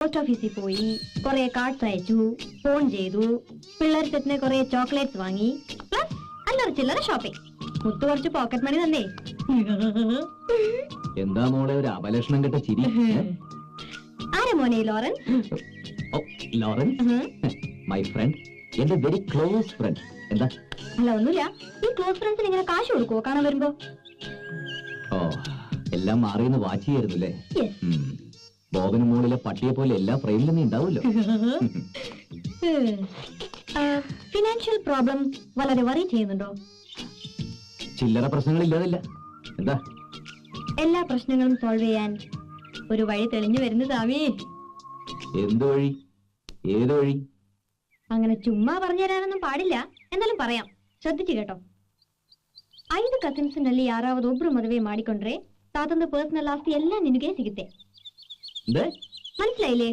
Post ഓഫീസിൽ പോയി കുറെ കാർഡ്സ് അയച്ചു, ഫോൺ ചെയ്തു, പിള്ളേർ സെറ്റിന് കുറെ ചോക്ലേറ്റ്സ് വാങ്ങി, പ്ലസ് അല്ലറ ചില്ലറ ഷോപ്പിംഗ്. മുത്തു കുറച്ച് പോക്കറ്റ് മണി തന്നേ. എന്താ മോളെ ഒരു അപലക്ഷണം കെട്ട ചിരി? ആരെ മോനെ ലോറൻസ്? ലോറൻസ് മൈ ഫ്രണ്ട്, എന്റെ വെരി ക്ലോസ് ഫ്രണ്ട്. എന്താ? അല്ല ഒന്നുമില്ല. ഈ ക്ലോസ് ഫ്രണ്ട്സിന് ഇങ്ങനെ കാശ് കൊടുക്കുവോ കാണാൻ വരുമ്പോ? ഓ, എല്ലാം മാറിയെന്ന് വാച്ച് ചെയ്യായിരുന്നല്ലേ? ബോബന് മോളിലെ പട്ടിയെ പോലെ എല്ലാ ഫ്രെയിമിലും നീ ഉണ്ടാവുമല്ലോ. ഫിനാൻഷ്യൽ പ്രോബ്ലംസ് വളരെ വറി ചെയ്യുന്നുണ്ടോ? ചില്ലറ പ്രശ്നങ്ങളില്ലാതില്ല. എന്താ? എല്ലാ പ്രശ്നങ്ങളും സോൾവ് ചെയ്യാൻ ഒരു വഴി തെളിഞ്ഞു വരുന്നു സ്വാമി. എന്ത് വഴി? ഏത് വഴി? അങ്ങനെ ചുമ്മാ പറഞ്ഞു തരാനൊന്നും പാടില്ല, എന്നാലും പറയാം, ശ്രദ്ധിച്ചു കേട്ടോ. 5 ಕಸಿನ್ಸ್ನಲ್ಲಿ ಯಾರಾவது ಒಬ್ರು ಮದುವೆ ಮಾಡಿಕೊಂಡ್ರೆ ತಾತಂದು ಪರ್ಸನಲ್ ಆಸ್ತಿ ಎಲ್ಲ ನಿನಗೆ ಸಿಗುತ್ತೆ. എന്താ? മനസ്സിലായില്ലേ?